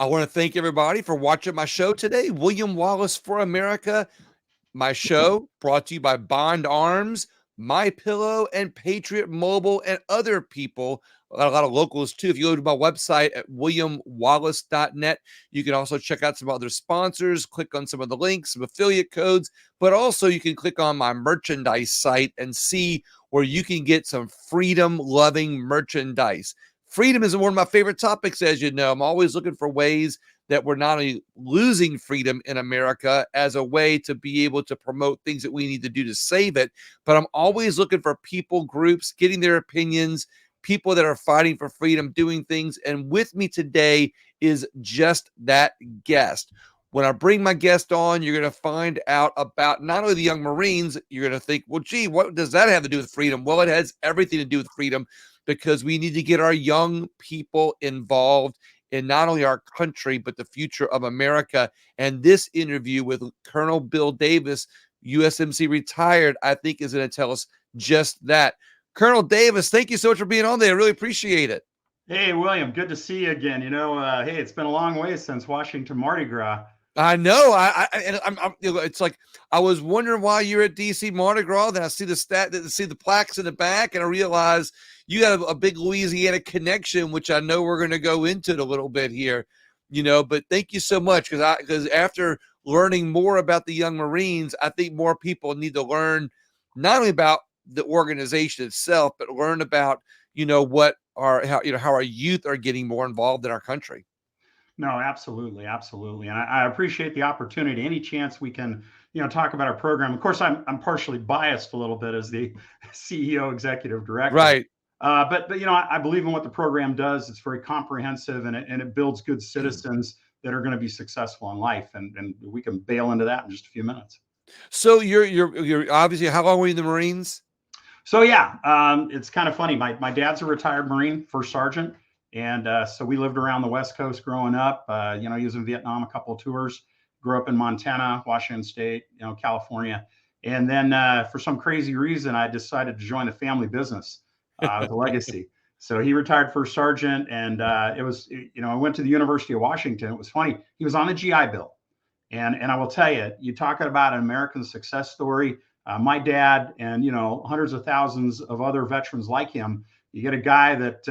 I want to thank everybody for watching my show today. William Wallace for America. My show brought to you by Bond Arms, My Pillow, and Patriot Mobile, and other people. A lot of locals too. If you go to my website at williamwallace.net, you can also check out some other sponsors, click on some of the links, some affiliate codes, but also you can click on my merchandise site and see where you can get some freedom-loving merchandise. Freedom is one of my favorite topics, as you know. I'm always looking for ways that we're not only losing freedom in America as a way to be able to promote things that we need to do to save it, but I'm always looking for people, groups, getting their opinions, people that are fighting for freedom, doing things. And with me today is just that guest. When I bring my guest on, you're going to find out about not only the young Marines, you're going to think, well, gee, what does that have to do with freedom? Well, it has everything to do with freedom, because we need to get our young people involved in not only our country, but the future of America. And this interview with Colonel Bill Davis, USMC retired, I think is going to tell us just that. Colonel Davis, thank you so much for being on there. I really appreciate it. Hey, William, good to see you again. Hey, it's been a long way since Washington Mardi Gras. I know. It's like I was wondering why you're at DC Mardi Gras. Then I see the plaques in the back, and I realize you got a big Louisiana connection, which I know we're going to go into it a little bit here. But thank you so much, because after learning more about the young Marines, I think more people need to learn not only about the organization itself, but learn about how our youth are getting more involved in our country. No, absolutely, absolutely, and I appreciate the opportunity. Any chance we can, talk about our program. Of course, I'm partially biased a little bit as the CEO, executive director, Right. but I believe in what the program does. It's very comprehensive, and it builds good citizens that are going to be successful in life, and we can bail into that in just a few minutes. So you're obviously, how long were you in the Marines? So yeah, it's kind of funny. My dad's a retired Marine, first sergeant, and so we lived around the West Coast growing up. He was in Vietnam a couple of tours. Grew up in Montana, Washington State, California, and then for some crazy reason, I decided to join the family business with a legacy. So he retired first sergeant, and I went to the University of Washington. It was funny. He was on the GI Bill, and I will tell you, you talking about an American success story. My dad and hundreds of thousands of other veterans like him. You get a guy that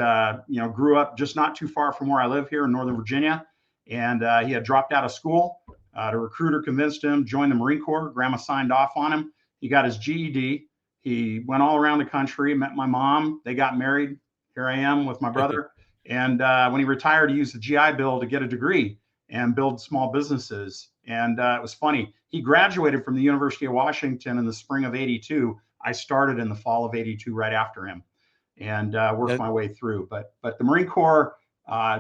grew up just not too far from where I live here in Northern Virginia, and he had dropped out of school. The recruiter convinced him, joined the Marine Corps. Grandma signed off on him. He got his GED. He went all around the country, met my mom. They got married. Here I am with my brother. And when he retired, he used the GI Bill to get a degree and build small businesses. And it was funny. He graduated from the University of Washington in the spring of '82. I started in the fall of '82 right after him, and worked my way through. But the Marine Corps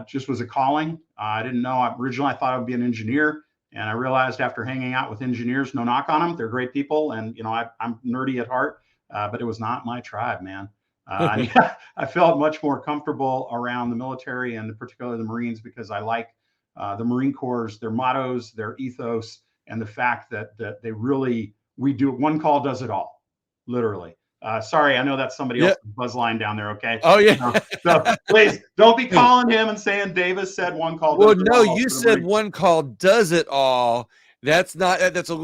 just was a calling. I didn't know. Originally, I thought I would be an engineer. And I realized after hanging out with engineers, no knock on them, they're great people. And, I'm nerdy at heart, but it was not my tribe, man. I felt much more comfortable around the military and particularly the Marines because I like the Marine Corps, their mottos, their ethos, and the fact that we do one call does it all, literally. Sorry, I know that's somebody else's buzz line down there. Okay. Oh yeah. So please don't be calling him and saying Davis said one call. Well, no, you said one call does it all. That's not. That's a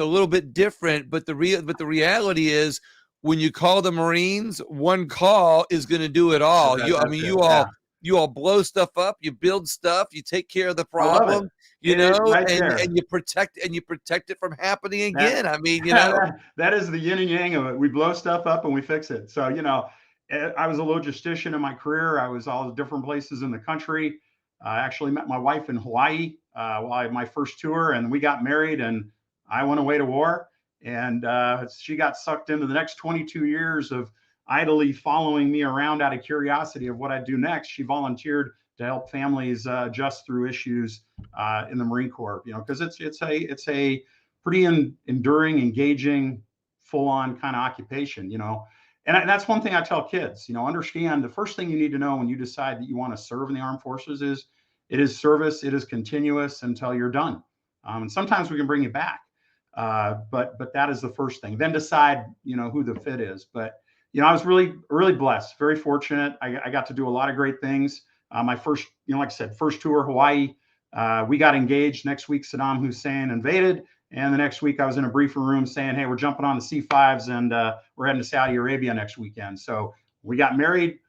little bit different. But the reality is, when you call the Marines, one call is going to do it all. You all blow stuff up, you build stuff, you take care of the problem, and you protect it from happening again. That is the yin and yang of it. We blow stuff up and we fix it. So, I was a logistician in my career. I was all different places in the country. I actually met my wife in Hawaii while my first tour, and we got married, and I went away to war. And she got sucked into the next 22 years of idly following me around out of curiosity of what I'd do next. She volunteered to help families adjust through issues in the Marine Corps, because it's a pretty enduring, engaging, full-on kind of occupation, And that's one thing I tell kids, understand the first thing you need to know when you decide that you want to serve in the armed forces is it is service, it is continuous until you're done. And sometimes we can bring you back, but that is the first thing. Then decide, who the fit is. But I was really, really blessed, very fortunate. I got to do a lot of great things. My first, like I said, first tour, Hawaii. We got engaged. Next week, Saddam Hussein invaded. And the next week, I was in a briefer room saying, hey, we're jumping on the C5s and we're heading to Saudi Arabia next weekend. So we got married.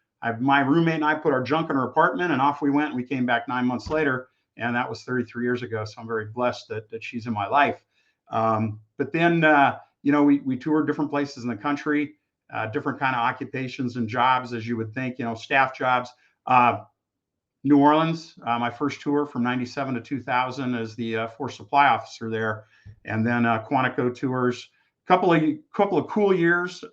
My roommate and I put our junk in our apartment and off we went. We came back 9 months later, and that was 33 years ago. So I'm very blessed that she's in my life. But then, we toured different places in the country, different kind of occupations and jobs, as you would think, staff jobs. New Orleans, my first tour from 97 to 2000 as the force supply officer there. And then Quantico tours, couple of cool years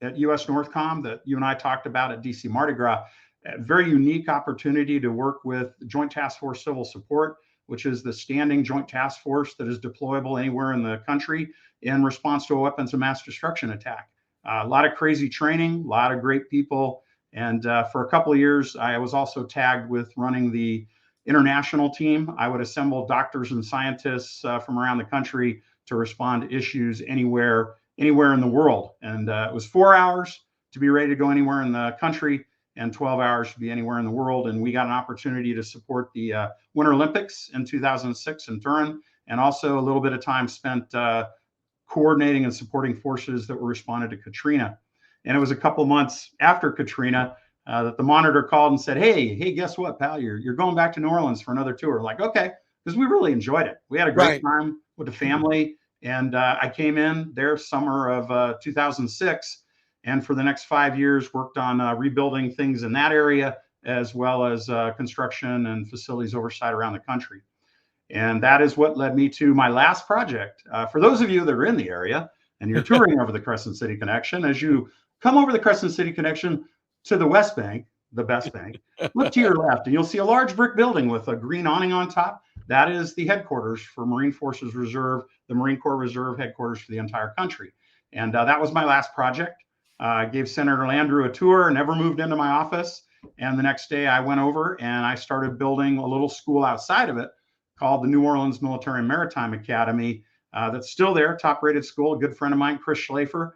at US Northcom that you and I talked about at DC Mardi Gras. A very unique opportunity to work with Joint Task Force Civil Support, which is the standing joint task force that is deployable anywhere in the country in response to a weapons of mass destruction attack. A lot of crazy training, a lot of great people. And for a couple of years, I was also tagged with running the international team. I would assemble doctors and scientists from around the country to respond to issues anywhere in the world. And it was 4 hours to be ready to go anywhere in the country and 12 hours to be anywhere in the world. And we got an opportunity to support the Winter Olympics in 2006 in Turin, and also a little bit of time spent coordinating and supporting forces that were responded to Katrina. And it was a couple months after Katrina that the monitor called and said, hey, guess what, pal? You're going back to New Orleans for another tour. Like, okay, because we really enjoyed it. We had a great time with the family. And I came in there summer of 2006. And for the next 5 years, worked on rebuilding things in that area, as well as construction and facilities oversight around the country. And that is what led me to my last project. For those of you that are in the area and you're touring over the Crescent City Connection, as you come over the Crescent City Connection to the West Bank, the best bank, look to your left and you'll see a large brick building with a green awning on top. That is the headquarters for Marine Forces Reserve, the Marine Corps Reserve headquarters for the entire country. And that was my last project. I gave Senator Landrieu a tour, never moved into my office. And the next day I went over and I started building a little school outside of it called the New Orleans Military and Maritime Academy. That's still there, top rated school. A good friend of mine, Chris Schlafer,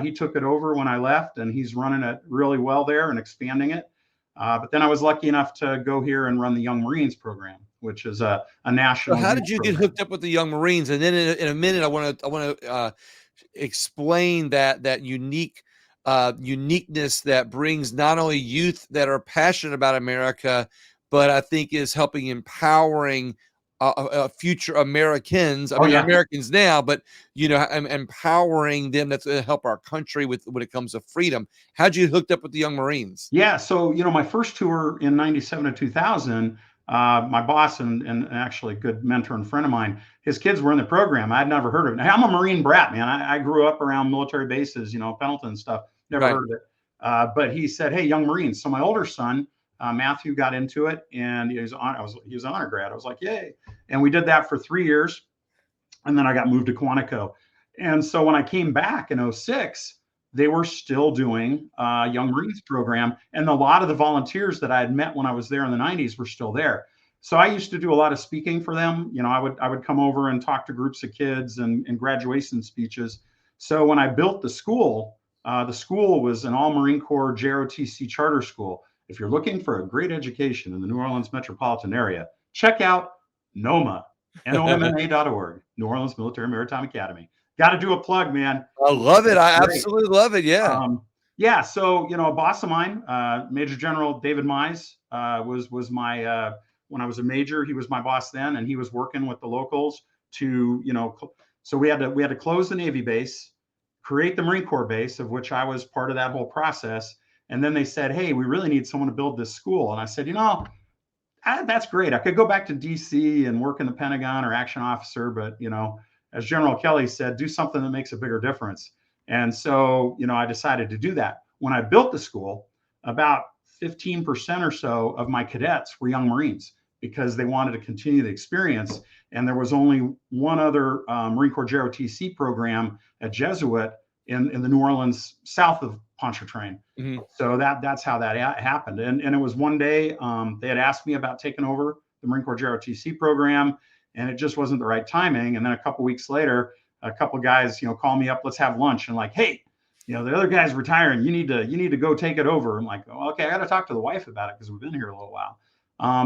he took it over when I left, and he's running it really well there and expanding it. But then I was lucky enough to go here and run the Young Marines program, which is a national. So how did you get hooked up with the Young Marines? And then in a minute, I want to explain that uniqueness that brings not only youth that are passionate about America, but I think is helping empowering future Americans. I mean, Americans now, but empowering them to help our country with when it comes to freedom. How'd you hooked up with the Young Marines? Yeah, so my first tour in 97 to 2000, my boss and actually a good mentor and friend of mine, his kids were in the program. I'd never heard of it. Now, I'm a Marine brat, man. I grew up around military bases, Pendleton and stuff. Never heard of it. But he said, hey, Young Marines. So my older son, Matthew, got into it, and he was an honor grad. I was like, yay. And we did that for 3 years. And then I got moved to Quantico. And so when I came back in 06, they were still doing Young Marines program. And a lot of the volunteers that I had met when I was there in the 90s were still there. So I used to do a lot of speaking for them. I would come over and talk to groups of kids and graduation speeches. So when I built the school was an all Marine Corps JROTC charter school. If you're looking for a great education in the New Orleans metropolitan area, check out NOMA, NOMA.org, New Orleans Military Maritime Academy. Got to do a plug, man. I love it. I absolutely love it. Yeah. So, a boss of mine, Major General David Mize, was my, when I was a major, he was my boss then, and he was working with the locals to, so we had to close the Navy base, create the Marine Corps base, of which I was part of that whole process. And then they said, hey, we really need someone to build this school. And I said, that's great. I could go back to DC and work in the Pentagon or action officer, but, as General Kelly said, do something that makes a bigger difference. And so, I decided to do that. When I built the school, about 15% or so of my cadets were Young Marines because they wanted to continue the experience. And there was only one other Marine Corps JROTC program at Jesuit in the New Orleans, south of Pontchartrain. Mm-hmm. So that's how that happened. And it was one day they had asked me about taking over the Marine Corps JROTC program, and it just wasn't the right timing. And then a couple weeks later, a couple guys, call me up, let's have lunch. And like, hey, the other guy's retiring. You need to go take it over. I'm like, oh, okay, I got to talk to the wife about it because we've been here a little while.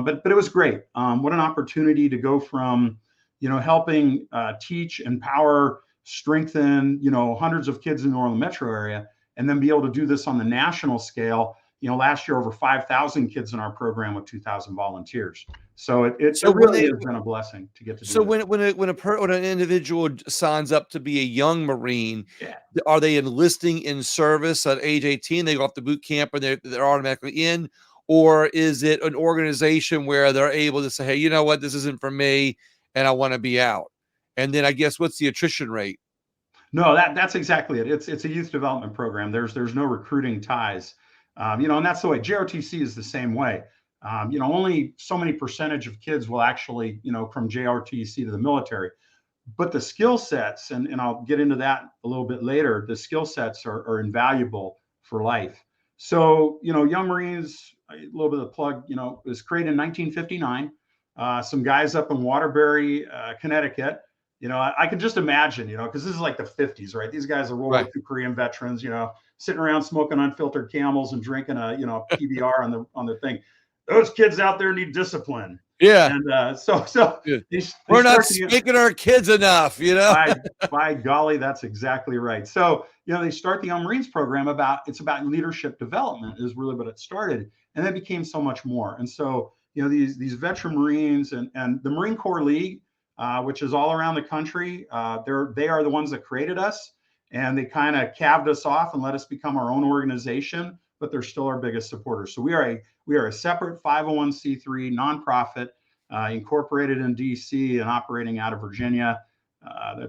But it was great. What an opportunity to go from, helping teach, empower, strengthen, hundreds of kids in the Orlando metro area, and then be able to do this on the national scale. Last year over 5,000 kids in our program with 2,000 volunteers. So it So when really they has been a blessing to get to do so this. when an individual signs up to be a young Marine, Yeah. are they enlisting in service at age 18? They go off the boot camp and they're automatically in, or is it an organization where they're able to say, hey, you know what, this isn't for me, and I want to be out? And then I guess what's the attrition rate? No, that's exactly it. It's a youth development program. There's no recruiting ties, and that's the way. JRTC is the same way. Only so many percentage of kids will actually, from JRTC to the military. But the skill sets, and I'll get into that a little bit later, the skill sets are invaluable for life. So, Young Marines, a little bit of the plug, was created in 1959. Some guys up in Waterbury, Connecticut. I can just imagine, because this is like the 50s, right? These guys are World War Right. II Korean veterans, sitting around smoking unfiltered Camels and drinking a, PBR on the thing. Those kids out there need discipline. Yeah. And so Good. they We're not start to spanking our kids enough, by by golly, that's exactly right. So, they start the Young Marines program it's about leadership development is really what it started. And then became so much more. And so, these veteran Marines and the Marine Corps League, which is all around the country, they are the ones that created us, and they kind of calved us off and let us become our own organization, but they're still our biggest supporters. So we are a separate 501c3 nonprofit, incorporated in DC and operating out of Virginia.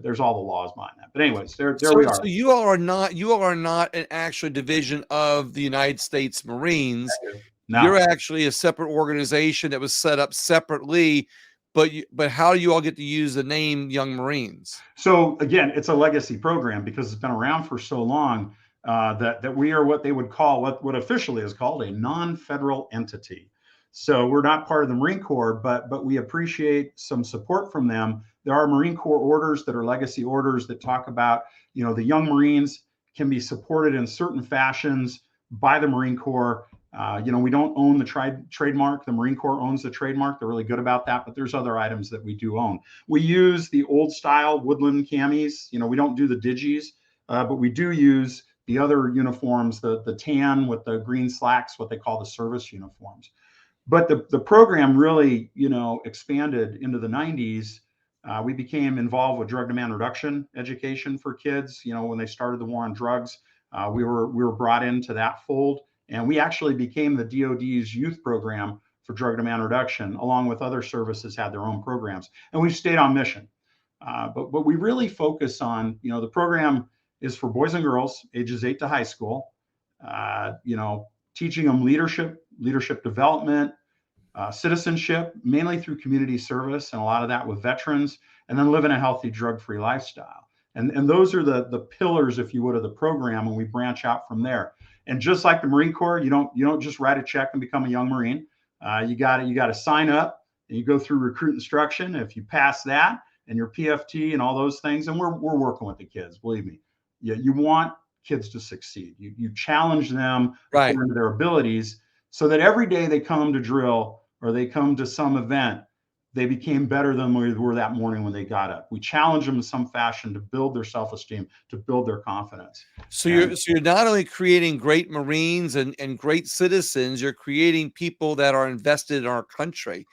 There's all the laws behind that. But anyways, there we So are. you all are not an actual division of the United States Marines. You're No. actually a separate organization that was set up separately, but how do you all get to use the name Young Marines? So again, it's a legacy program because it's been around for so long, that we are what they would call what officially is called a non-federal entity. So we're not part of the Marine Corps, but we appreciate some support from them. There are Marine Corps orders that are legacy orders that talk about, the Young Marines can be supported in certain fashions by the Marine Corps. We don't own the trademark. The Marine Corps owns the trademark. They're really good about that, but there's other items that we do own. We use the old style woodland camis. We don't do the digis, but we do use the other uniforms, the tan with the green slacks, what they call the service uniforms. But the program really, expanded into the 90s. We became involved with drug demand reduction education for kids. When they started the war on drugs, we were brought into that fold, and we actually became the DoD's youth program for drug demand reduction, along with other services had their own programs, and we've stayed on mission. But we really focus on, the program is for boys and girls ages 8 to high school. Teaching them leadership development, citizenship, mainly through community service, and a lot of that with veterans, and then living a healthy drug-free lifestyle. And those are the pillars, if you would, of the program, and we branch out from there. And just like the Marine Corps, you don't just write a check and become a Young Marine. You got to sign up, and you go through recruit instruction. If you pass that and your PFT and all those things, and we're working with the kids, believe me. You want kids to succeed. You challenge them Right. according to their abilities, so that every day they come to drill or they come to some event, they became better than we were that morning when they got up. We challenge them in some fashion to build their self-esteem, to build their confidence. So And you're not only creating great Marines and great citizens, you're creating people that are invested in our country.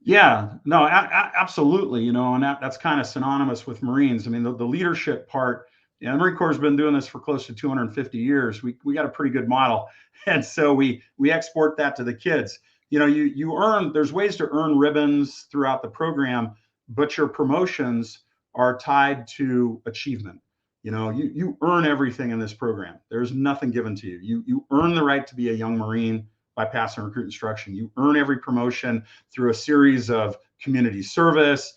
yeah, no, absolutely. And that's kind of synonymous with Marines. I mean, the leadership part, the Marine Corps has been doing this for close to 250 years. We got a pretty good model. And so we export that to the kids. You earn, there's ways to earn ribbons throughout the program, but your promotions are tied to achievement. You earn everything in this program. There's nothing given to you. You earn the right to be a Young Marine by passing recruit instruction. You earn every promotion through a series of community service,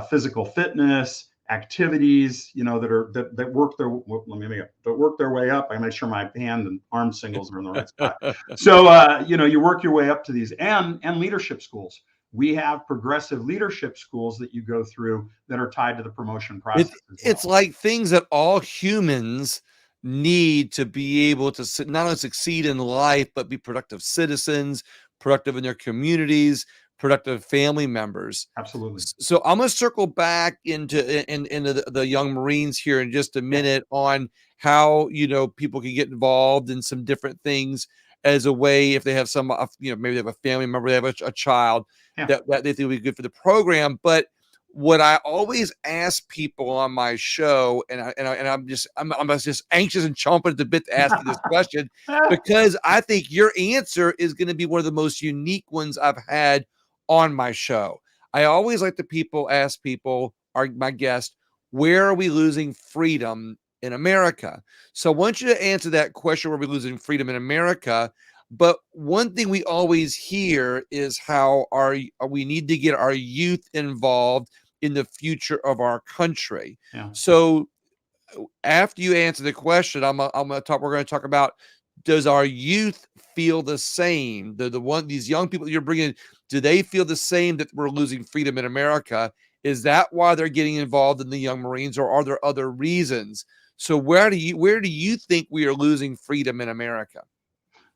physical fitness activities, that work their that work their way up. I make sure my hand and arm singles are in the right spot. So you work your way up to these, and leadership schools. We have progressive leadership schools that you go through that are tied to the promotion process as It's well. like things that all humans need to be able to not only succeed in life, but be productive citizens, productive in their communities, productive family members. Absolutely. So I'm gonna circle back into the young Marines here in just a Yeah. minute on how people can get involved in some different things as a way, if they have some maybe they have a family member, they have a child Yeah. that they think would be good for the program. But what I always ask people on my show, I'm just anxious and chomping at the bit to ask you this question, because I think your answer is going to be one of the most unique ones I've had on my show. I always like ask people, my guest, where are we losing freedom in America? So I want you to answer that question, where are we losing freedom in America? But one thing we always hear is how we need to get our youth involved in the future of our country. Yeah. So after you answer the question, we're going to talk about, does our youth feel the same? These young people that you're bringing, do they feel the same, that we're losing freedom in America? Is that why they're getting involved in the Young Marines, or are there other reasons? So where do you think we are losing freedom in America?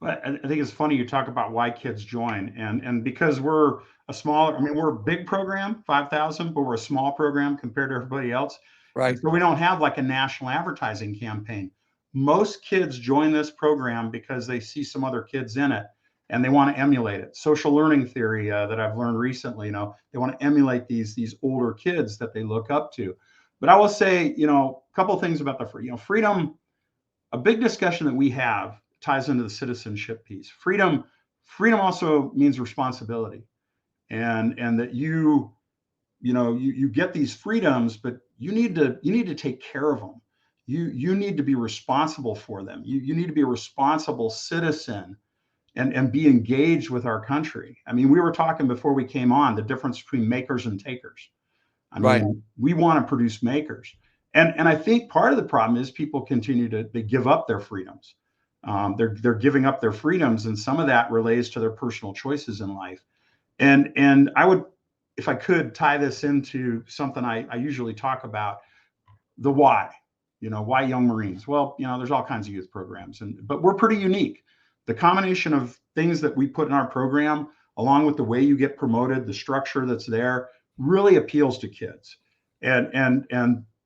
Well, I think it's funny you talk about why kids join, and because we're a smaller, I mean, we're a big program, 5,000, but we're a small program compared to everybody else. And Right. so we don't have like a national advertising campaign. Most kids join this program because they see some other kids in it and they want to emulate it. Social learning theory that I've learned recently, they want to emulate these older kids that they look up to. But I will say, a couple of things about freedom. A big discussion that we have ties into the citizenship piece. Freedom also means responsibility, and that you get these freedoms, but you need to take care of them. You need to be responsible for them. You need to be a responsible citizen and be engaged with our country. I mean, we were talking before we came on the difference between makers and takers. I Right. mean, we want to produce makers. And I think part of the problem is people continue to they give up their freedoms. They're giving up their freedoms, and some of that relates to their personal choices in life. And I would, if I could, tie this into something I usually talk about, the why. Why Young Marines? Well, there's all kinds of youth programs, but we're pretty unique. The combination of things that we put in our program, along with the way you get promoted, the structure that's there, really appeals to kids, and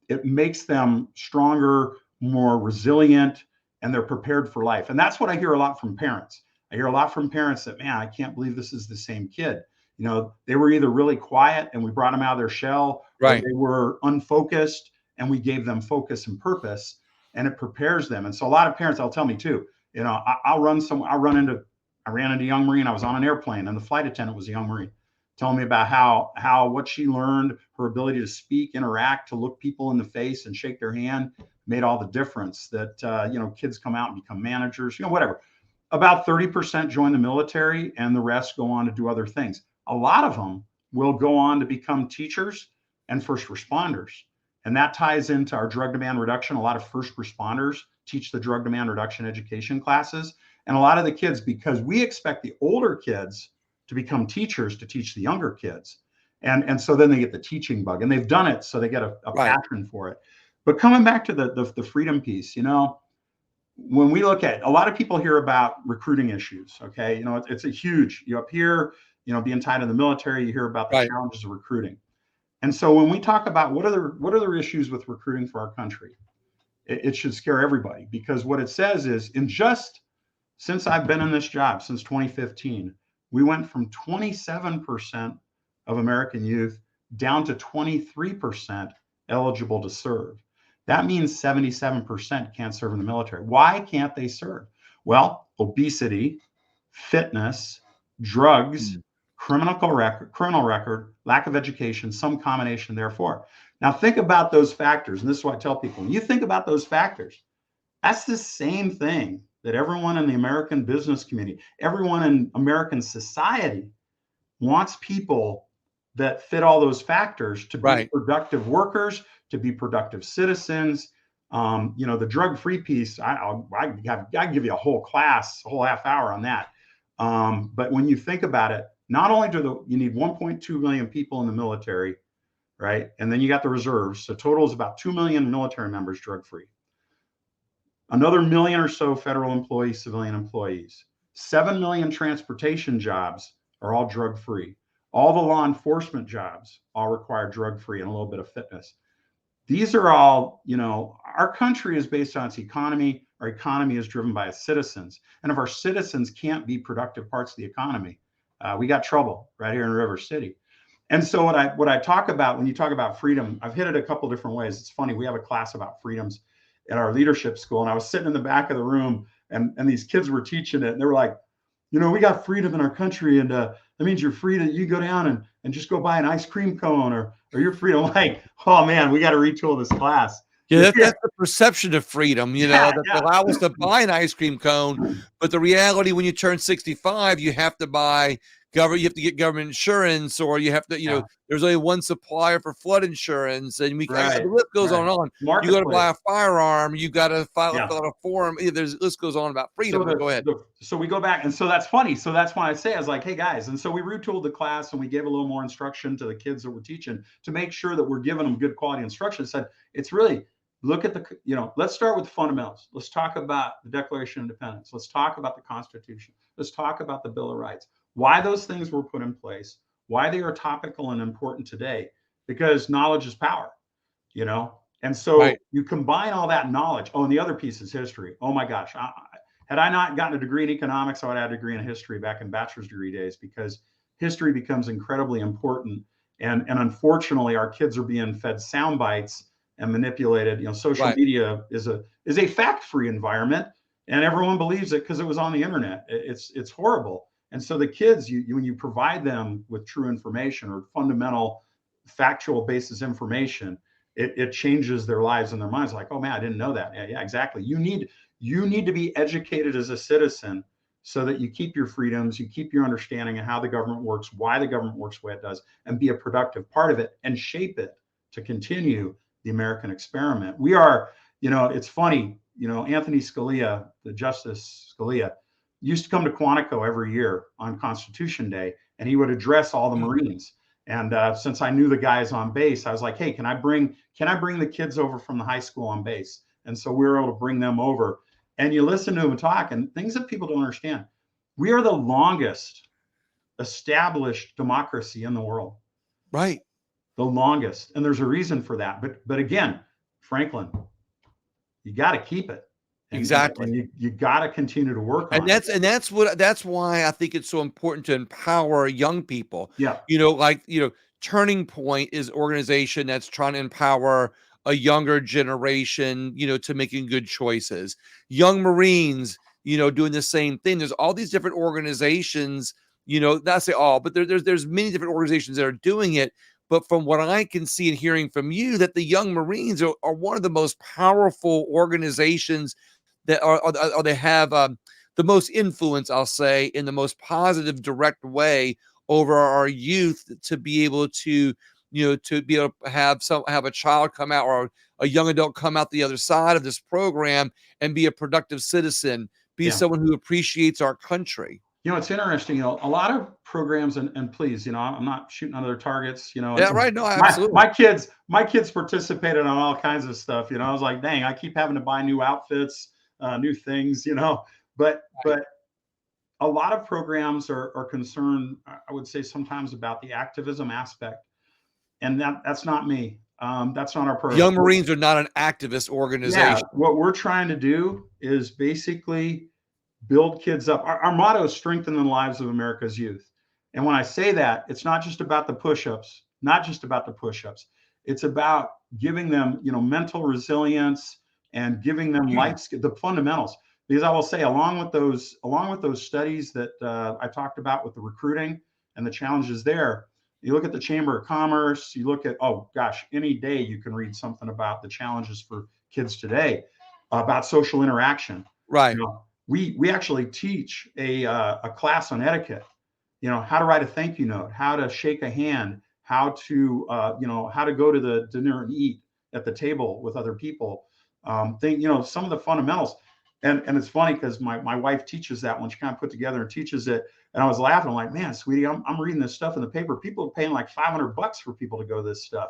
it makes them stronger, more resilient, and they're prepared for life. And that's what I hear a lot from parents. I hear a lot from parents that, man, I can't believe this is the same kid. They were either really quiet and we brought them out of their shell, or Right. they were unfocused and we gave them focus and purpose, and it prepares them. And so a lot of parents, I'll tell me too, I ran into a young Marine. I was on an airplane and the flight attendant was a young Marine telling me about how what she learned, her ability to speak, interact, to look people in the face and shake their hand made all the difference. That kids come out and become managers, whatever. About 30% join the military and the rest go on to do other things. A lot of them will go on to become teachers and first responders. And that ties into our drug demand reduction. A lot of first responders teach the drug demand reduction education classes. And a lot of the kids, because we expect the older kids to become teachers to teach the younger kids. And so then they get the teaching bug, and they've done it, so they get a Right. passion for it. But coming back to the freedom piece, when we look at, a lot of people hear about recruiting issues. Okay, it's a huge, up here, being tied to the military, you hear about the Right. challenges of recruiting. And so when we talk about what are the issues with recruiting for our country, it should scare everybody, because what it says is, since I've been in this job since 2015, we went from 27% of American youth down to 23% eligible to serve. That means 77% can't serve in the military. Why can't they serve? Well, obesity, fitness, drugs, Mm. criminal record, lack of education, some combination therefore. Now think about those factors, and this is what I tell people. When you think about those factors, that's the same thing that everyone in the American business community, everyone in American society wants people that fit all those factors to be Right. productive workers, to be productive citizens. The drug-free piece, I give you a whole class, a whole half hour on that. But when you think about it, not only you need 1.2 million people in the military, right? And then you got the reserves. So total is about 2 million military members drug-free. Another million or so federal employees, civilian employees. 7 million transportation jobs are all drug free. All the law enforcement jobs all require drug free and a little bit of fitness. These are all, our country is based on its economy. Our economy is driven by its citizens. And if our citizens can't be productive parts of the economy, we got trouble right here in River City. And so what I talk about when you talk about freedom, I've hit it a couple different ways. It's funny. We have a class about freedoms at our leadership school, and I was sitting in the back of the room, and these kids were teaching it, and they were like, we got freedom in our country, and that means you're free to go down and just go buy an ice cream cone, or you're free to, like, oh man, we got to retool this class. Yeah, that's the perception of freedom, Yeah, that yeah. allow us to buy an ice cream cone, but the reality when you turn 65, you have to you have to get government insurance, or you have to, Yeah. there's only one supplier for flood insurance, and Right, the list goes on right. and on. You got to buy Marketplace. a firearm, you got to fill Yeah. out a form. There's list goes on about freedom. So Go ahead. so we go back, and so that's funny. So that's why I say, I was like, hey guys, and so we retooled the class, and we gave a little more instruction to the kids that we're teaching to make sure that we're giving them good quality instruction. Said it's really look at let's start with the fundamentals. Let's talk about the Declaration of Independence. Let's talk about the Constitution. Let's talk about the Bill of Rights. Why those things were put in place, why they are topical and important today, because knowledge is power, And so Right. you combine all that knowledge. Oh, and the other piece is history. Oh my gosh. Had I not gotten a degree in economics, I would have had a degree in history back in bachelor's degree days, because history becomes incredibly important. And unfortunately, our kids are being fed sound bites and manipulated. Social Right. media is a fact-free environment, and everyone believes it because it was on the internet. It's horrible. And so the kids, when you provide them with true information or fundamental factual basis information, it changes their lives and their minds. Like, oh man, I didn't know that. Yeah, exactly. You need to be educated as a citizen so that you keep your freedoms, you keep your understanding of how the government works, why the government works the way it does, and be a productive part of it and shape it to continue the American experiment. We are, it's funny, Anthony Scalia, the Justice Scalia, used to come to Quantico every year on Constitution Day, and he would address all the Marines. And since I knew the guys on base, I was like, hey, can I bring the kids over from the high school on base? And so we were able to bring them over. And you listen to them talk, and things that people don't understand. We are the longest established democracy in the world. Right. The longest. And there's a reason for that. But again, Franklin, you got to keep it. Exactly. And you got to continue to work on it. And that's why I think it's so important to empower young people. Yeah. Turning Point is organization that's trying to empower a younger generation, to making good choices. Young Marines, doing the same thing. There's all these different organizations, not say all, but there's many different organizations that are doing it. But from what I can see and hearing from you, that the Young Marines are one of the most powerful organizations that they have the most influence, I'll say, in the most positive, direct way over our youth, to be able to, to be able to have a child come out, or a young adult come out the other side of this program and be a productive citizen, be someone who appreciates our country. It's interesting. A lot of programs, and please, I'm not shooting on other targets. Yeah, right. No, absolutely. My kids participated on all kinds of stuff. I was like, dang, I keep having to buy new outfits, new things. But a lot of programs are concerned, I would say, sometimes about the activism aspect, and that's not me. That's not our program. Young Marines are not an activist organization. Yeah, what we're trying to do is basically build kids up. Our motto is strengthen the lives of America's youth. And when I say that, it's not just about the push-ups, It's about giving them, mental resilience and giving them the fundamentals. Because I will say, along with those studies that I talked about with the recruiting and the challenges there, you look at the Chamber of Commerce, you look at, oh gosh, any day you can read something about the challenges for kids today, about social interaction. Right. We actually teach a class on etiquette, how to write a thank you note, how to shake a hand, how to go to the dinner and eat at the table with other people. Some of the fundamentals. And it's funny because my wife teaches that when she kind of put together and teaches it. And I was laughing. I'm like, man, sweetie, I'm reading this stuff in the paper. People are paying like $500 for people to go to this stuff.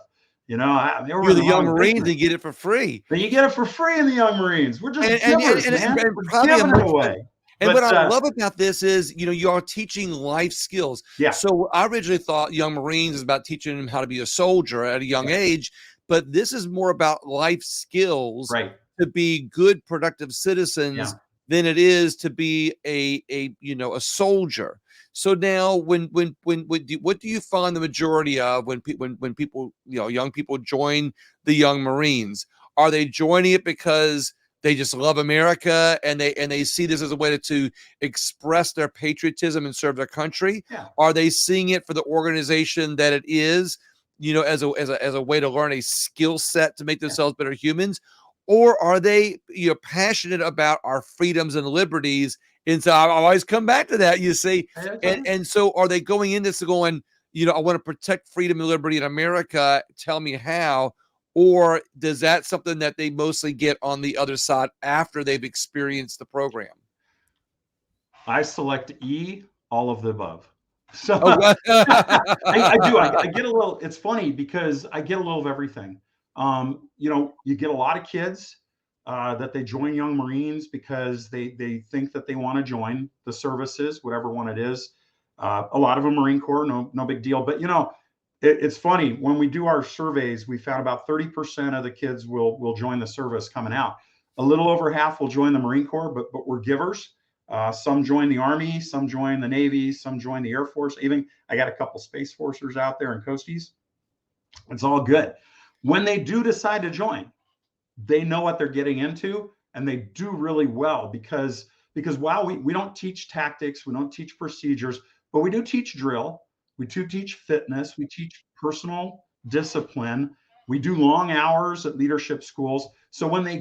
They were You're in the the Young wrong Marines business. and get it for free. Then you get it for free in the Young Marines. We're just givers, man. And We're probably a giving it much away. and what But I love about this is, you are teaching life skills. yeah, So I originally thought Young Marines is about teaching them how to be a soldier at a young yeah, age, but this is more about life skills right. to be good, productive citizens Yeah, than it is to be a soldier. So now, what do you find the majority of when people, young people join the Young Marines? Are they joining it because they just love America and they see this as a way to express their patriotism and serve their country? yeah, Are they seeing it for the organization that it is, as a way to learn a skill set to make yeah. themselves better humans? Or are they, passionate about our freedoms and liberties? And so I always come back to that, you see. Hey, that's all And right. and so are they going into this going, I want to protect freedom and liberty in America. Tell me how. Or does that something that they mostly get on the other side after they've experienced the program? I select E, all of the above. So Oh, I do. I get a little. It's funny because I get a little of everything. You get a lot of kids that they join Young Marines because they think that they want to join the services, whatever one it is. A lot of them Marine Corps, no big deal. But it's funny when we do our surveys, we found about 30% of the kids will join the service coming out. A little over half will join the Marine Corps, but we're givers. Some join the Army, some join the Navy, some join the Air Force. Even I got a couple Space Forcers out there and Coasties. It's all good. When they do decide to join, they know what they're getting into, and they do really well because while we don't teach tactics, we don't teach procedures, but we do teach drill, we do teach fitness, we teach personal discipline, we do long hours at leadership schools. So when they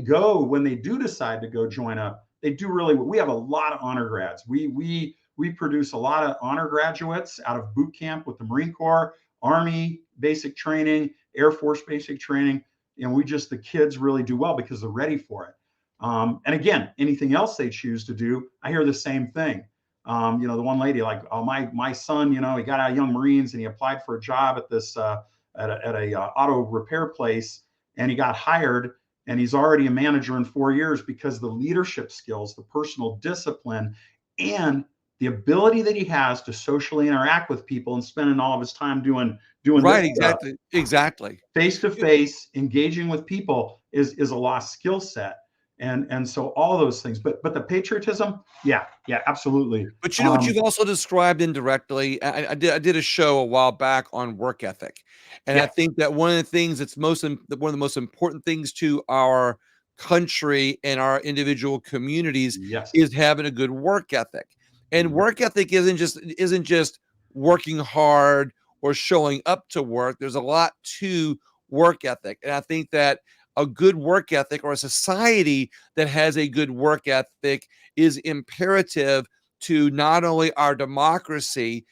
do decide to go join up, they do really well. We have a lot of honor grads. We produce a lot of honor graduates out of boot camp with the Marine Corps, Army basic training, Air Force basic training. And the kids really do well because they're ready for it. And again, anything else they choose to do, I hear the same thing. The one lady like, oh, my son, he got out of Young Marines and he applied for a job at this at a auto repair place, and he got hired, and he's already a manager in 4 years because the leadership skills, the personal discipline, and the ability that he has to socially interact with people and spending all of his time doing this right, stuff exactly. face to face, engaging with people is a lost skill set. And so all those things, but the patriotism, yeah, absolutely. But you know what you've also described indirectly? I did a show a while back on work ethic, and I Yeah, think that one of the things that's one of the most important things to our country and our individual communities yes, is having a good work ethic. And mhm, work ethic isn't just working hard or showing up to work. There's a lot to work ethic, and I think that a good work ethic or a society that has a good work ethic is imperative to not only our democracy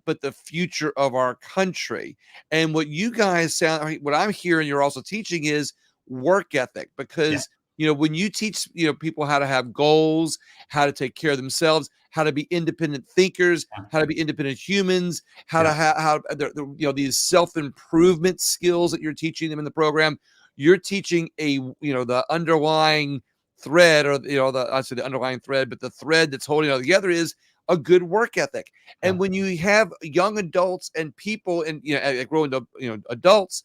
but the future of our country. And what I'm hearing you're also teaching is work ethic, yeah, because when you teach people how to have goals, how to take care of themselves, how to be independent thinkers, how to be independent humans, how to yeah, have how these self-improvement skills that you're teaching them in the program. You're teaching the underlying thread, or I say the underlying thread, but the thread that's holding it all together is a good work ethic. yeah, And when you have young adults and people and growing up, adults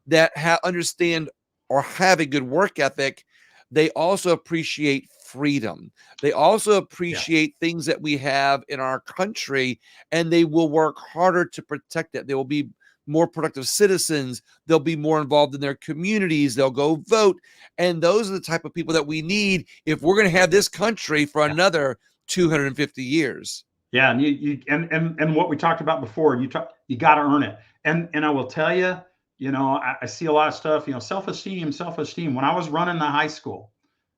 that understand or have a good work ethic, they also appreciate freedom. They also yeah, appreciate things that we have in our country, and they will work harder to protect it. They will be more productive citizens. They'll be more involved in their communities. They'll go vote. And those are the type of people that we need if we're going to have this country for yeah. another 250 years. Yeah, and and what we talked about before, you got to earn it. And I will tell you, I see a lot of stuff, self-esteem. When I was running the high school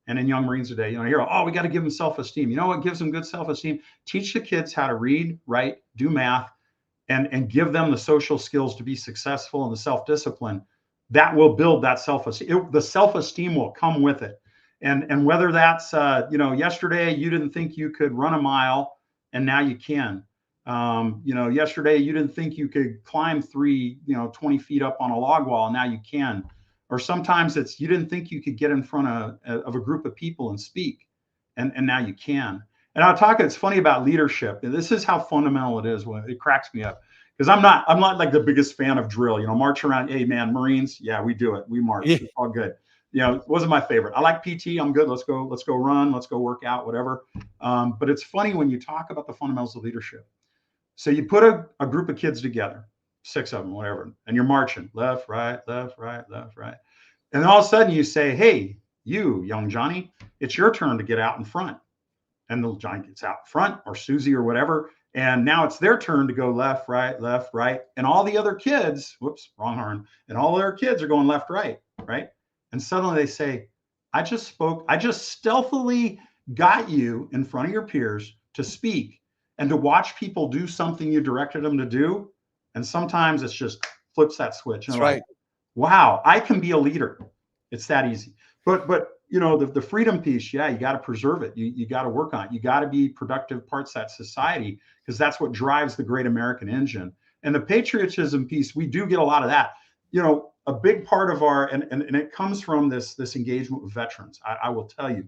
and in Young Marines today, here, oh, we got to give them self-esteem. You know what gives them good self-esteem? Teach the kids how to read, write, do math, and give them the social skills to be successful and the self-discipline that will build that self-esteem. The self-esteem will come with it. And whether that's yesterday you didn't think you could run a mile and now you can. Yesterday you didn't think you could climb 20 feet up on a log wall, and now you can. Or sometimes it's you didn't think you could get in front of a group of people and speak, and now you can. And I'll talk. It's funny about leadership. And this is how fundamental it is. When it cracks me up, because I'm not like the biggest fan of drill. March around. Hey man, Marines, yeah, we do it. We march. Yeah. It's all good. It wasn't my favorite. I like PT. I'm good. Let's go run. Let's go work out. Whatever. But it's funny when you talk about the fundamentals of leadership. So you put a group of kids together, 6 of them, whatever, and you're marching left, right, left, right, left, right. And then all of a sudden you say, hey, you, young Johnny, it's your turn to get out in front. And the Johnny gets out in front, or Susie or whatever. And now it's their turn to go left, right, left, right. And all the other kids, whoops, wrong horn. And all their kids are going left, right, right. And suddenly they say, I just stealthily got you in front of your peers to speak and to watch people do something you directed them to do. And sometimes it's just flips that switch. And That's right. like, wow, I can be a leader. It's that easy. But the freedom piece, yeah, you got to preserve it. You got to work on it. You got to be productive parts of that society, because that's what drives the great American engine. And the patriotism piece, we do get a lot of that. A big part of our, and it comes from this engagement with veterans. I will tell you,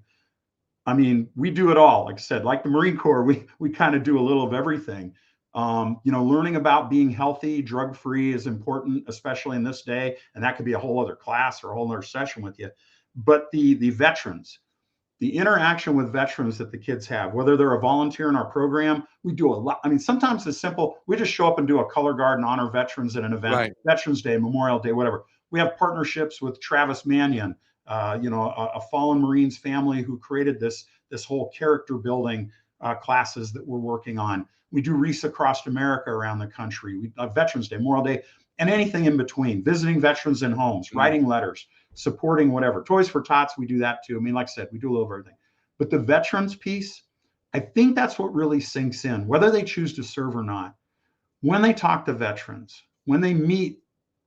I mean, we do it all. Like I said, like the Marine Corps, we kind of do a little of everything. Learning about being healthy, drug-free is important, especially in this day. And that could be a whole other class or a whole other session with you. But the veterans, the interaction with veterans that the kids have, whether they're a volunteer in our program, we do a lot. I mean, sometimes it's simple. We just show up and do a color guard and honor veterans at an event, Right. Veterans Day, Memorial Day, whatever. We have partnerships with Travis Manion, a fallen Marines family who created this whole character building classes that we're working on. We do Wreaths Across America around the country. We Veterans Day, Memorial Day, and anything in between. Visiting veterans in homes, writing letters, supporting whatever. Toys for Tots, we do that too. I mean, like I said, we do a little of everything. But the veterans piece, I think that's what really sinks in, whether they choose to serve or not. When they talk to veterans, when they meet,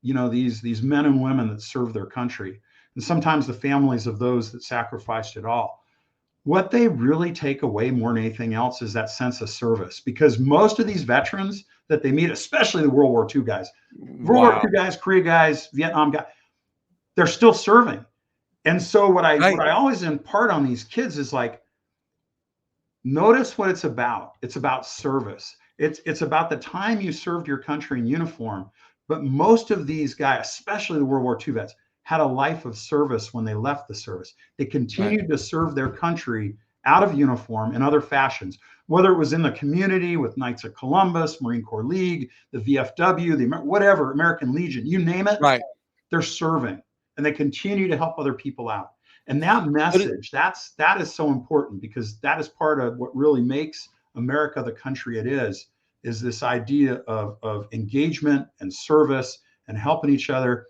these men and women that serve their country, and sometimes the families of those that sacrificed it all, what they really take away more than anything else is that sense of service. Because most of these veterans that they meet, especially the World War II guys, World War II guys, Korea guys, Vietnam guys, they're still serving. And so what I always impart on these kids is like, notice what it's about. It's about service. It's about the time you served your country in uniform. But most of these guys, especially the World War II vets, had a life of service when they left the service. They continued to serve their country out of uniform in other fashions, whether it was in the community with Knights of Columbus, Marine Corps League, the VFW, whatever, American Legion, you name it, they're serving, and they continue to help other people out. And that message, that is so important, because that is part of what really makes America the country it is this idea of engagement and service and helping each other.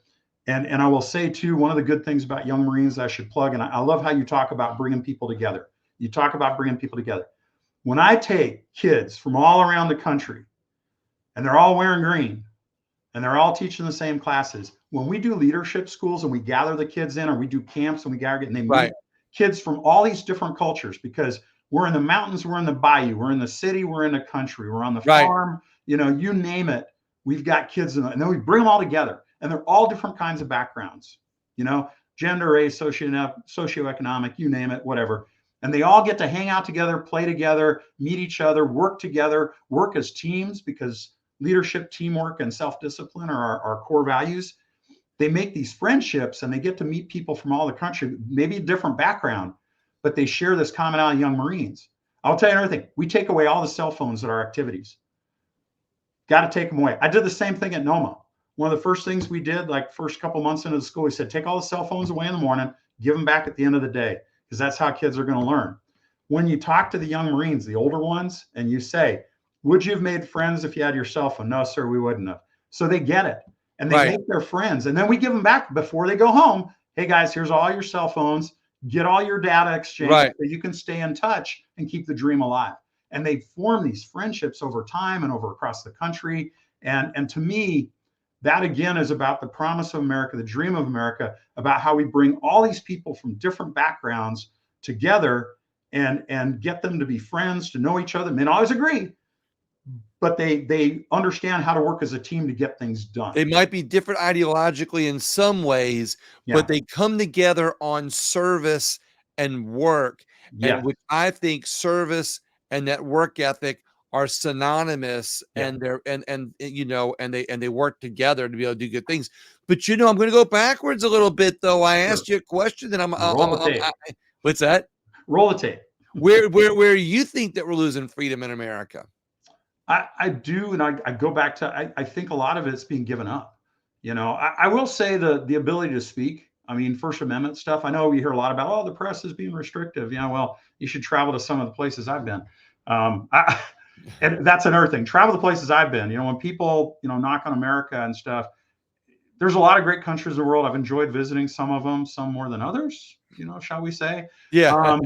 And I will say too, one of the good things about Young Marines I should plug, and I love how you talk about bringing people together. You talk about bringing people together. When I take kids from all around the country and they're all wearing green and they're all teaching the same classes, when we do leadership schools and we gather the kids in, or we do camps and we gather and they meet kids from all these different cultures, because we're in the mountains, we're in the bayou, we're in the city, we're in the country, we're on the farm, you name it. We've got kids and then we bring them all together. And they're all different kinds of backgrounds, gender, race, socioeconomic, you name it, whatever. And they all get to hang out together, play together, meet each other, work together, work as teams, because leadership, teamwork, and self-discipline are our core values. They make these friendships and they get to meet people from all the country, maybe a different background, but they share this commonality, Young Marines. I'll tell you another thing. We take away all the cell phones at our activities. Got to take them away. I did the same thing at NOMA. One of the first things we did, like first couple months into the school, we said, take all the cell phones away in the morning, give them back at the end of the day, because that's how kids are going to learn. When you talk to the Young Marines, the older ones, and you say, would you have made friends if you had your cell phone? No, sir, we wouldn't have. So they get it, and they make their friends. And then we give them back before they go home. Hey, guys, here's all your cell phones. Get all your data exchanged so you can stay in touch and keep the dream alive. And they form these friendships over time and over across the country. And to me, that again is about the promise of America, the dream of America, about how we bring all these people from different backgrounds together and get them to be friends, to know each other. May not always agree, but they understand how to work as a team to get things done. They might be different ideologically in some ways, but they come together on service and work, and which I think service and that work ethic are synonymous, and they're and they work together to be able to do good things. But I'm going to go backwards a little bit, though. I asked you a question, and what's that? Roll the tape. Where you think that we're losing freedom in America? I do, and I go back to I think a lot of it's being given up. I will say the ability to speak. I mean, First Amendment stuff. I know we hear a lot about, the press is being restrictive. Well, you should travel to some of the places I've been. And that's another thing. Travel to places I've been. When people knock on America and stuff, there's a lot of great countries in the world. I've enjoyed visiting some of them, some more than others. Shall we say? Yeah.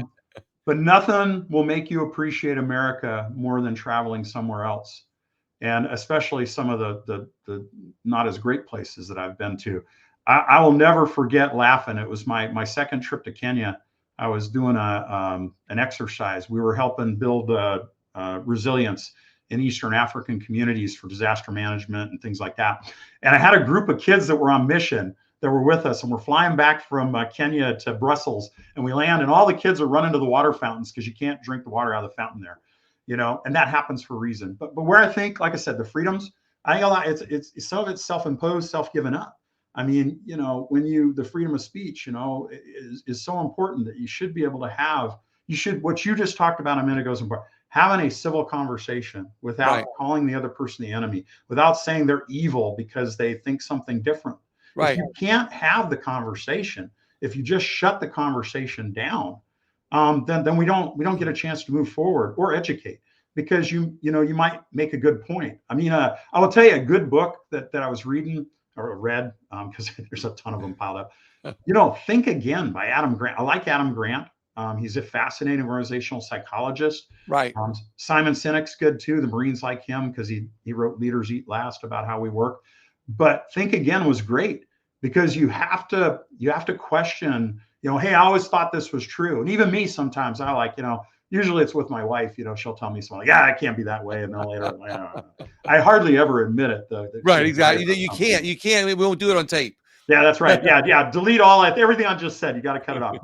But nothing will make you appreciate America more than traveling somewhere else, and especially some of the not as great places that I've been to. I will never forget laughing. It was my second trip to Kenya. I was doing an exercise. We were helping build resilience in Eastern African communities for disaster management and things like that. And I had a group of kids that were on mission that were with us, and we're flying back from Kenya to Brussels, and we land, and all the kids are running to the water fountains because you can't drink the water out of the fountain there, and that happens for a reason. But where I think, like I said, the freedoms, I think a lot, it's some of it's self-imposed, self-given up. I mean, when the freedom of speech, is so important that you should be able to have, what you just talked about a minute ago is important. Having a civil conversation without calling the other person the enemy, without saying they're evil because they think something different. If you can't have the conversation, if you just shut the conversation down, then we don't get a chance to move forward or educate, because you might make a good point. I mean, I will tell you a good book that I was reading or read, because there's a ton of them piled up. Think Again by Adam Grant. I like Adam Grant. He's a fascinating organizational psychologist. Right. Simon Sinek's good too. The Marines like him because he wrote Leaders Eat Last about how we work. But Think Again was great, because you have to question, hey, I always thought this was true. And even me, sometimes I like, usually it's with my wife, she'll tell me something like, I can't be that way. And then later, I hardly ever admit it though. Right. Exactly. You can't, we won't do it on tape. Yeah, that's right. Yeah. Delete everything I just said. You got to cut it off.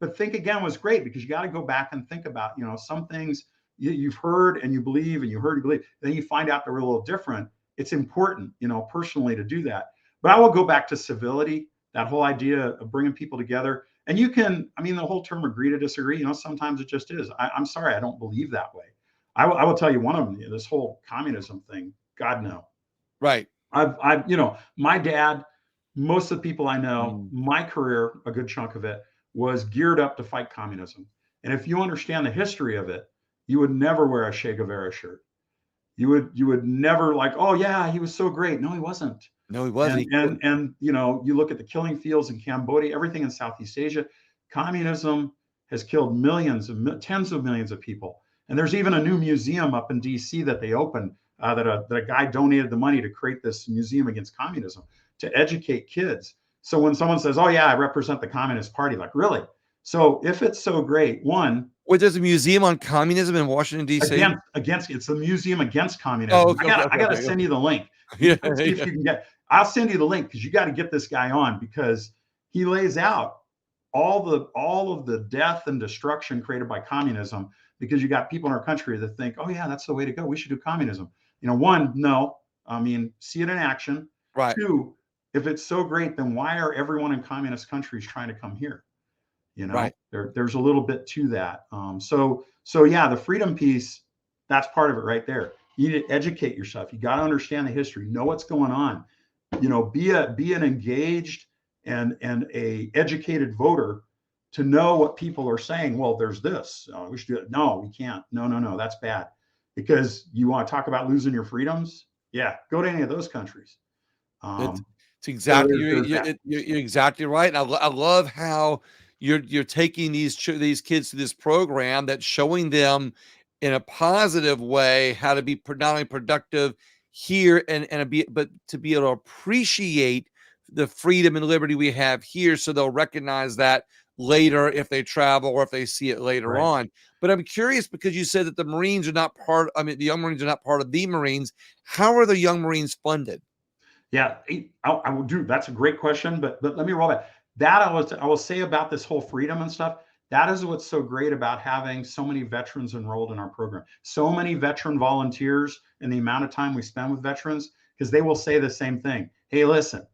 But Think Again was great, because you got to go back and think about, some things you've heard and you believe, and you heard, you believe, then you find out they're a little different. It's important, personally, to do that. But I will go back to civility, that whole idea of bringing people together. And the whole term agree to disagree, sometimes it just is. I'm sorry, I don't believe that way. I will tell you one of them, this whole communism thing, God, no. Right. My dad, most of the people I know, my career, a good chunk of it, was geared up to fight communism. And if you understand the history of it, you would never wear a Che Guevara shirt. You would never like, oh yeah, he was so great. No, he wasn't. No, he wasn't. And you look at the killing fields in Cambodia, everything in Southeast Asia, communism has killed tens of millions of people. And there's even a new museum up in DC that they opened, that a guy donated the money to create this museum against communism to educate kids. So when someone says, oh yeah, I represent the Communist Party, like, really? So if it's so great, there's a museum on communism in Washington, D.C. It's a museum against communism. Oh, okay, I gotta send you the link. See if you can get. I'll send you the link, because you got to get this guy on, because he lays out all of the death and destruction created by communism, because you got people in our country that think, oh yeah, that's the way to go. We should do communism. One, no. See it in action. Right. Two, if it's so great, then why are everyone in communist countries trying to come here? Right. There's a little bit to that. So yeah, the freedom piece, that's part of it right there. You need to educate yourself. You got to understand the history, know what's going on. Be an engaged and a educated voter to know what people are saying. Well, there's this. We should do it. No, we can't. No, that's bad. Because you want to talk about losing your freedoms? Yeah, go to any of those countries. It's exactly you're exactly right. And I love how you're taking these kids to this program that's showing them in a positive way how to be not only productive here but to be able to appreciate the freedom and liberty we have here, so they'll recognize that later if they travel or if they see it later Right. on. But I'm curious because you said that the Marines are not part, I mean, the young Marines are not part of the Marines. How are the young Marines funded? Yeah, I will do. That's a great question, but let me roll back. That I will say about this whole freedom and stuff. That is what's so great about having so many veterans enrolled in our program. So many veteran volunteers, and the amount of time we spend with veterans, because they will say the same thing. Hey, listen,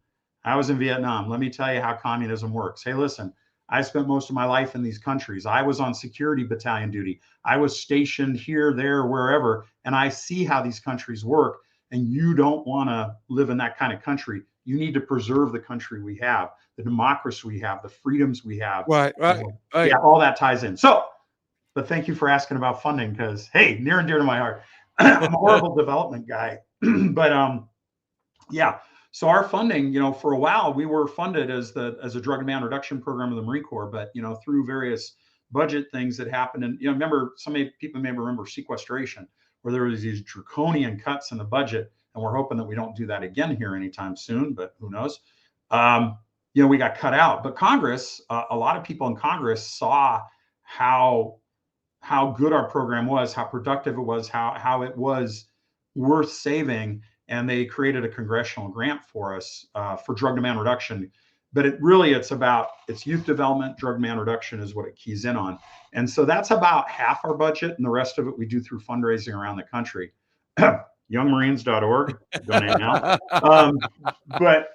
I was in Vietnam. Let me tell you how communism works. Hey, listen, I spent most of my life in these countries. I was on security battalion duty. I was stationed here, there, wherever, and I see how these countries work. And you don't want to live in that kind of country. You need to preserve the country we have, the democracy we have, the freedoms we have. Right, right, Yeah, right. all that ties in. So, but thank you for asking about funding because, hey, near and dear to my heart. I'm a horrible development guy, but yeah. So our funding, for a while we were funded as a drug demand reduction program of the Marine Corps, but through various budget things that happened, and remember, some people may remember sequestration, where there was these draconian cuts in the budget, and we're hoping that we don't do that again here anytime soon, but who knows? We got cut out, but Congress, a lot of people in Congress saw how good our program was, how productive it was, how it was worth saving, and they created a congressional grant for us for drug demand reduction. But it's youth development. Drug demand reduction is what it keys in on, and so that's about half our budget, and the rest of it we do through fundraising around the country. Youngmarines.org, donate now. But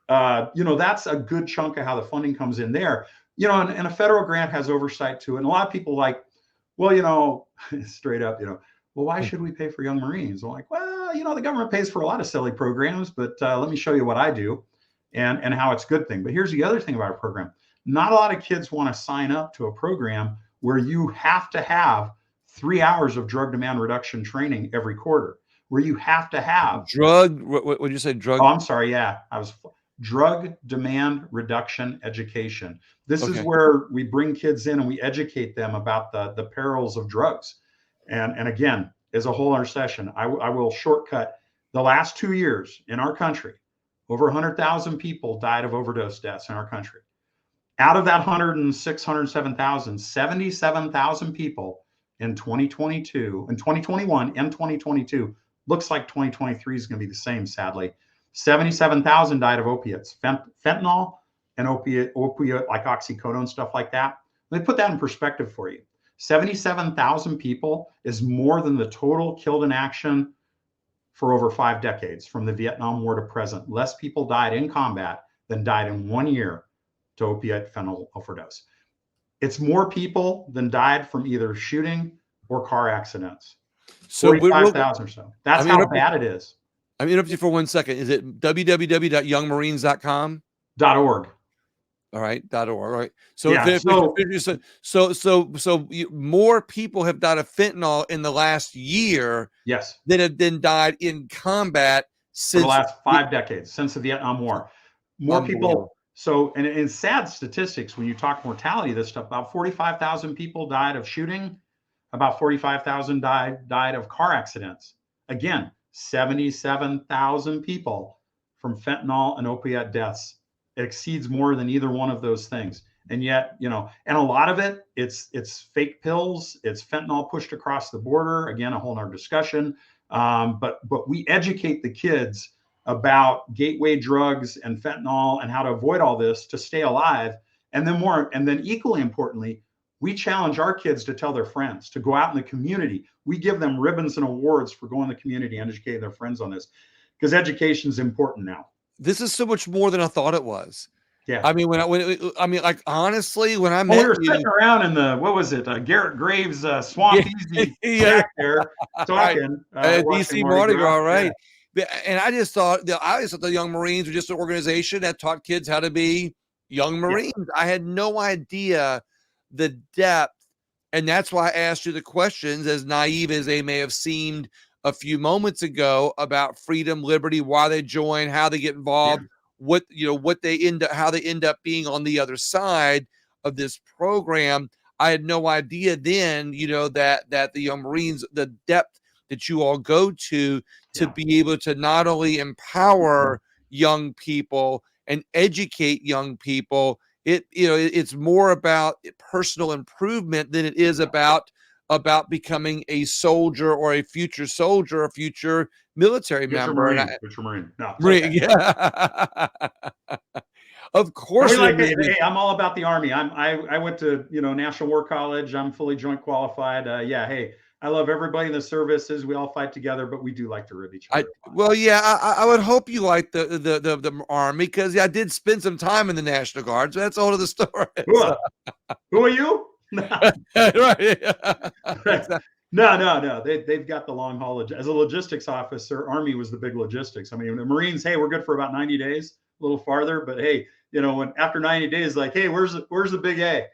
that's a good chunk of how the funding comes in there. And a federal grant has oversight to it. And a lot of people well, straight up, well, why should we pay for Young Marines? I'm like, well, the government pays for a lot of silly programs, but let me show you what I do and how it's a good thing. But here's the other thing about our program. Not a lot of kids want to sign up to a program where you have to have 3 hours of drug demand reduction training every quarter, where you have to have what did you say? Drug? Oh, I'm sorry. Yeah, drug demand reduction education. This is Okay. where we bring kids in and we educate them about the perils of drugs. And again, as a whole other session, I will shortcut. The last 2 years in our country, over 100,000 people died of overdose deaths in our country. Out of that 106, 107,000, 77,000 people in 2022, in 2021 and 2022, looks like 2023 is going to be the same, sadly. 77,000 died of opiates, fentanyl and opiate like oxycodone, stuff like that. Let me put that in perspective for you. 77,000 people is more than the total killed in action for over 5 decades, from the Vietnam War to present. Less people died in combat than died in 1 year to opiate fentanyl overdose. It's more people than died from either shooting or car accidents. So 45,000 or so. That's how bad it is. I'm interrupting you for 1 second. Is it www.youngmarines.com? .org. All right, .org. All right. So, Yeah, so more people have died of fentanyl in the last year. Yes. That have then died in combat since for the last 5 decades, since the Vietnam War. More people. So, and in sad statistics, when you talk mortality, this stuff, about 45,000 people died of shooting, about 45,000 died of car accidents. Again, 77,000 people from fentanyl and opiate deaths. It exceeds more than either one of those things. And yet, and a lot of it, it's fake pills, it's fentanyl pushed across the border. Again, a whole nother discussion. But we educate the kids about gateway drugs and fentanyl and how to avoid all this to stay alive. And then equally importantly, we challenge our kids to tell their friends, to go out in the community. We give them ribbons and awards for going in the community and educating their friends on this, because education is important now. This is so much more than I thought it was. Yeah. I mean, like honestly, when I we met were you, sitting around in the Garrett Graves Swamp Easy back there talking. DC Mardi Gras, right? Yeah. And I just thought the Young Marines were just an organization that taught kids how to be young Marines. Yeah. I had no idea the depth, and that's why I asked you the questions, as naive as they may have seemed a few moments ago, about freedom, liberty, why they join, how they get involved. Yeah. How they end up being on the other side of this program. I had no idea then, that the Young Marines, the depth that you all go to be able to not only empower young people and educate young people, it's more about personal improvement than it is about becoming a soldier or a future soldier or future military Future member. And Marine, I, future Marine. No, it's okay. yeah, of And we course, like it. maybe. Hey, I'm all about the Army. I went to National War College. I'm fully joint qualified. Yeah. Hey, I love everybody in the services. We all fight together, but we do like to rib each other. Well, yeah, I would hope you like the Army, because I did spend some time in the National Guard. So that's all of the story. So, Who are you? right. Exactly. No. They've got the long haulage. As a logistics officer, Army was the big logistics. I mean, the Marines, hey, we're good for about 90 days, a little farther, but hey, when after 90 days, like, hey, where's the big A?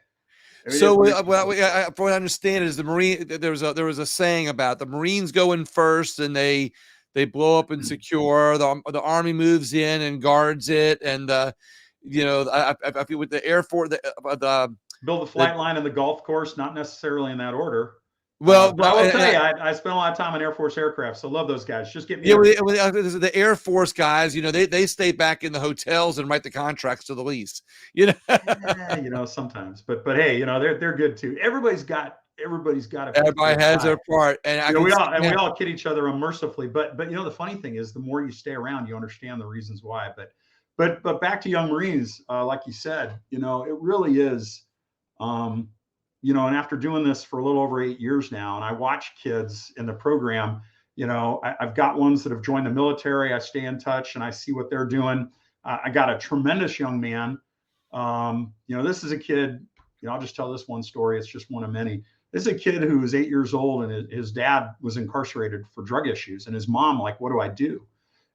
I mean, So, from what I understand is the Marine. There was a saying about the Marines go in first, and they blow up and secure. The Army moves in and guards it, and I feel with the Air Force, build the flight line and the golf course, not necessarily in that order. well, But I will tell you, I spent a lot of time on Air Force aircraft, so love those guys. Just get me. Yeah, the Air Force guys, they stay back in the hotels and write the contracts to the lease. Sometimes, but hey, they're good too. Everybody's got Everybody has their part, and we all kid each other unmercifully. But the funny thing is, the more you stay around, you understand the reasons why. But back to Young Marines, like you said, it really is. And after doing this for a little over 8 years now, and I watch kids in the program, I've got ones that have joined the military. I stay in touch and I see what they're doing. I got a tremendous young man. This is a kid, I'll just tell this one story. It's just one of many. This is a kid who was 8 years old, and his dad was incarcerated for drug issues. And his mom, like, what do I do?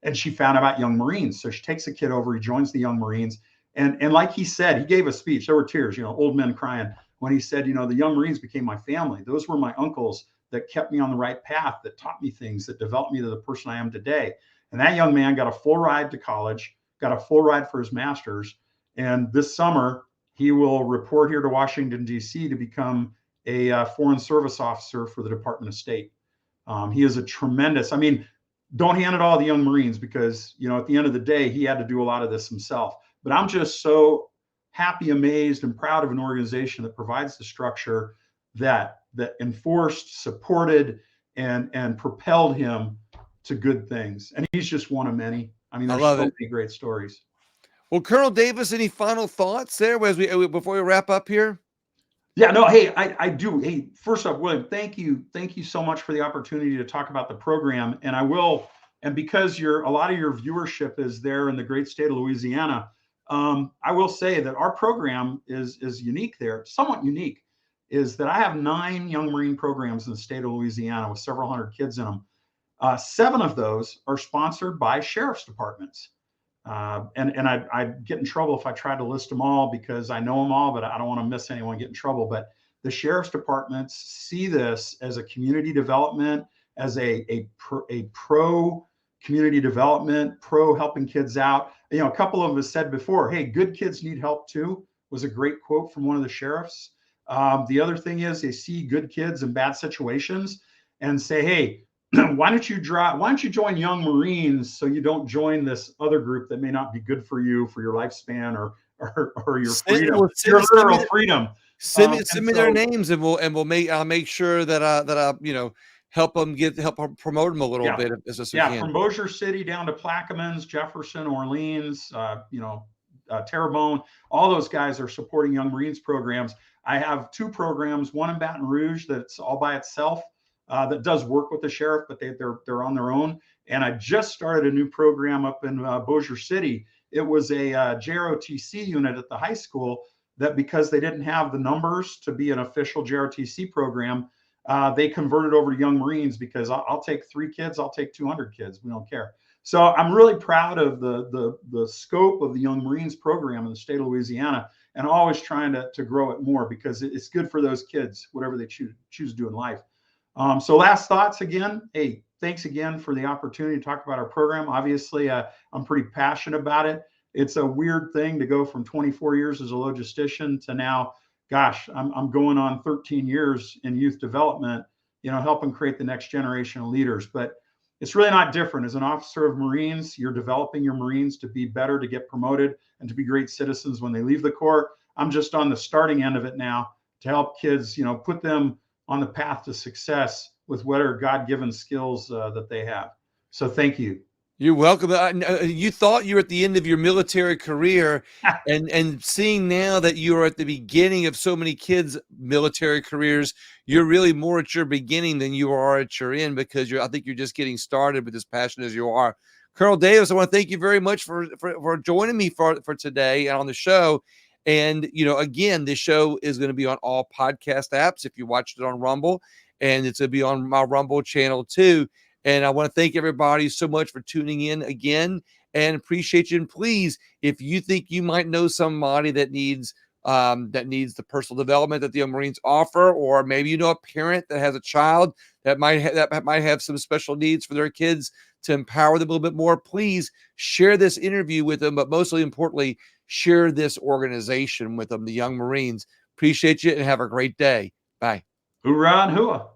And she found out about Young Marines. So she takes the kid over, he joins the Young Marines. And like he said, he gave a speech. There were tears, old men crying, when he said, the Young Marines became my family. Those were my uncles that kept me on the right path, that taught me things, that developed me to the person I am today. And that young man got a full ride to college, got a full ride for his master's. And this summer, he will report here to Washington, D.C. to become a foreign service officer for the Department of State. He is a tremendous, don't hand it all to the Young Marines, because, at the end of the day, he had to do a lot of this himself. But I'm just so happy, amazed, and proud of an organization that provides the structure that enforced, supported, and propelled him to good things. And he's just one of many. There's so many great stories. Well, Colonel Davis, any final thoughts there before we wrap up here? Yeah, no, hey, I do. Hey, first off, William, thank you so much for the opportunity to talk about the program. And I will, and because a lot of your viewership is there in the great state of Louisiana, I will say that our program is unique there, somewhat unique, is that I have 9 Young Marine programs in the state of Louisiana with several hundred kids in them. 7 of those are sponsored by sheriff's departments. And I'd get in trouble if I tried to list them all, because I know them all, but I don't want to miss anyone, get in trouble. But the sheriff's departments see this as a community development, as a pro community development, pro helping kids out. A couple of us said before, hey, good kids need help too, was a great quote from one of the sheriffs. The other thing is, they see good kids in bad situations and say, hey, why don't you join Young Marines, so you don't join this other group that may not be good for you, for your lifespan, or your freedom, your literal freedom. Send me their names, and I'll make sure that I help promote them a little bit as best we can. From Bossier City down to Plaquemines, Jefferson, Orleans, Terrebonne, all those guys are supporting Young Marines programs. I have 2 programs, one in Baton Rouge that's all by itself, that does work with the sheriff, but they're on their own. And I just started a new program up in Bossier City. It was a JROTC unit at the high school that, because they didn't have the numbers to be an official JROTC program, they converted over to Young Marines, because I'll take 3 kids, I'll take 200 kids, we don't care. So I'm really proud of the scope of the Young Marines program in the state of Louisiana, and always trying to grow it more, because it's good for those kids, whatever they choose to do in life. So last thoughts again. Hey, thanks again for the opportunity to talk about our program. Obviously, I'm pretty passionate about it. It's a weird thing to go from 24 years as a logistician to now, gosh, I'm going on 13 years in youth development, helping create the next generation of leaders. But it's really not different. As an officer of Marines, you're developing your Marines to be better, to get promoted, and to be great citizens when they leave the Corps. I'm just on the starting end of it now to help kids, put them on the path to success with whatever God-given skills that they have. So thank you. You're welcome. You thought you were at the end of your military career, and seeing now that you're at the beginning of so many kids' military careers, you're really more at your beginning than you are at your end, because I think you're just getting started with as passionate as you are. Colonel Davis, I want to thank you very much for joining me for today and on the show. And again, this show is going to be on all podcast apps if you watched it on Rumble, and it's going to be on my Rumble channel too. And I want to thank everybody so much for tuning in again, and appreciate you. And please, if you think you might know somebody that needs the personal development that the Young Marines offer, or maybe you know a parent that has a child that might have some special needs for their kids to empower them a little bit more, please share this interview with them. But mostly importantly, share this organization with them, the Young Marines. Appreciate you, and have a great day. Bye. Hoorah and hooah.